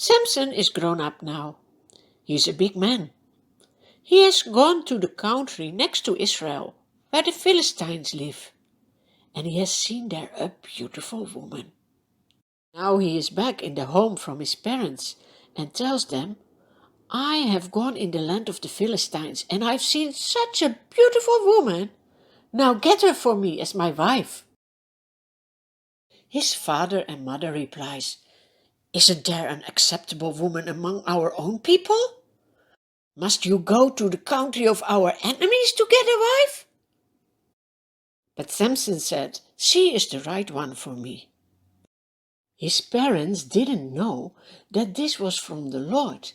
Samson is grown up now. He is a big man. He has gone to the country next to Israel, where the Philistines live, and he has seen there a beautiful woman. Now he is back in the home from his parents and tells them, I have gone in the land of the Philistines, and I've seen such a beautiful woman. Now get her for me as my wife. His father and mother replies, Isn't there an acceptable woman among our own people? Must you go to the country of our enemies to get a wife? But Samson said, She is the right one for me. His parents didn't know that this was from the Lord.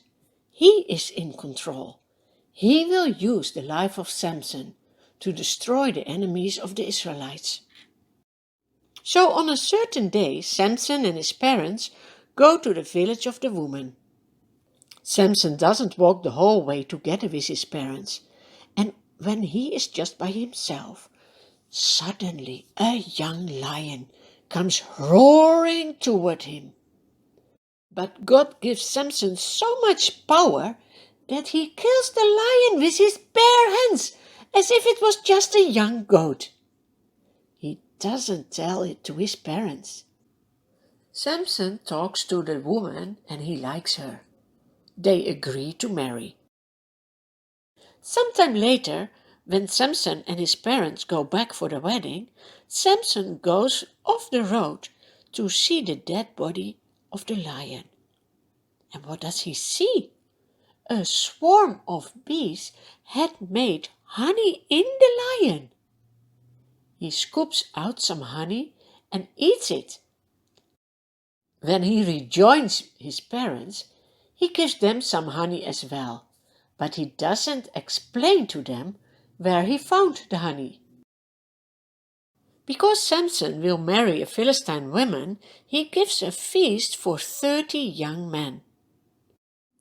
He is in control. He will use the life of Samson to destroy the enemies of the Israelites. So on a certain day, Samson and his parents go to the village of the woman. Samson doesn't walk the whole way together with his parents, and when he is just by himself, suddenly a young lion comes roaring toward him. But God gives Samson so much power that he kills the lion with his bare hands, as if it was just a young goat. He doesn't tell it to his parents. Samson talks to the woman and he likes her. They agree to marry. Sometime later, when Samson and his parents go back for the wedding, Samson goes off the road to see the dead body of the lion. And what does he see? A swarm of bees had made honey in the lion. He scoops out some honey and eats it. When he rejoins his parents, he gives them some honey as well, but he doesn't explain to them where he found the honey. Because Samson will marry a Philistine woman, he gives a feast for 30 young men.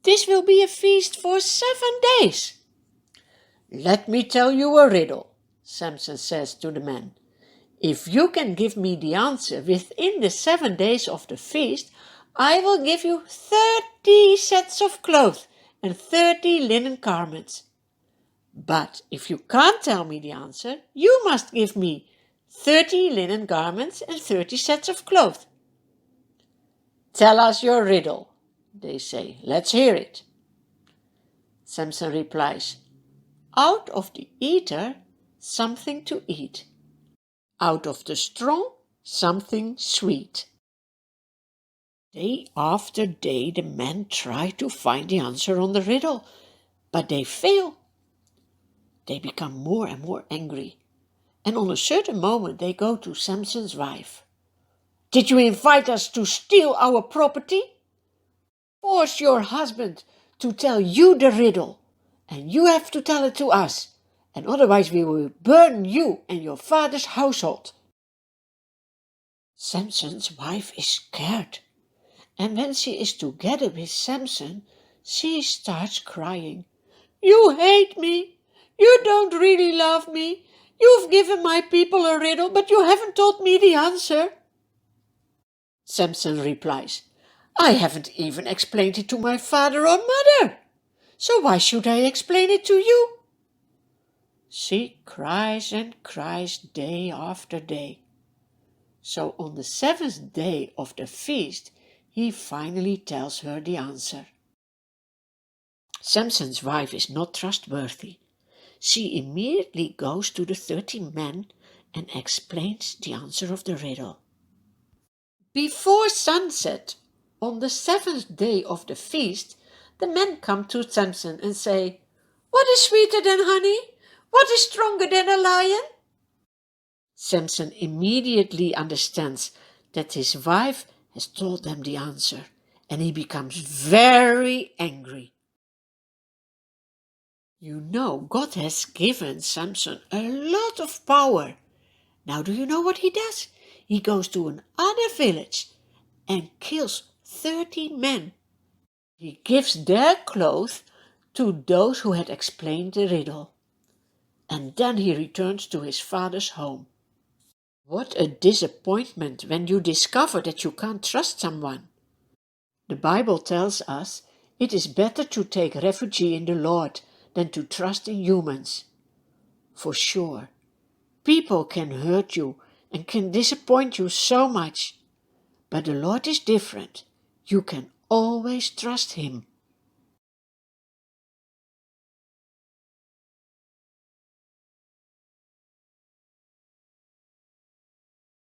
This will be a feast for 7 days. Let me tell you a riddle, Samson says to the men. If you can give me the answer within the 7 days of the feast, I will give you 30 sets of clothes and 30 linen garments. But if you can't tell me the answer, you must give me 30 linen garments and 30 sets of clothes. Tell us your riddle, they say. Let's hear it. Samson replies, Out of the eater, something to eat. Out of the strong, something sweet. Day after day, the men try to find the answer on the riddle, but they fail. They become more and more angry, and on a certain moment they go to Samson's wife. Did you invite us to steal our property? Force your husband to tell you the riddle, and you have to tell it to us, and otherwise we will burn you and your father's household. Samson's wife is scared, and when she is together with Samson, she starts crying. You hate me. You don't really love me. You've given my people a riddle, but you haven't told me the answer. Samson replies, I haven't even explained it to my father or mother, so why should I explain it to you? She cries and cries day after day. So on the 7th day of the feast, he finally tells her the answer. Samson's wife is not trustworthy. She immediately goes to the 30 men and explains the answer of the riddle. Before sunset, on the 7th day of the feast, the men come to Samson and say, What is sweeter than honey? What is stronger than a lion? Samson immediately understands that his wife has told them the answer, and he becomes very angry. You know, God has given Samson a lot of power. Now do you know what he does? He goes to another village and kills 30 men. He gives their clothes to those who had explained the riddle. And then he returns to his father's home. What a disappointment when you discover that you can't trust someone. The Bible tells us it is better to take refuge in the Lord than to trust in humans. For sure, people can hurt you and can disappoint you so much, but the Lord is different. You can always trust Him.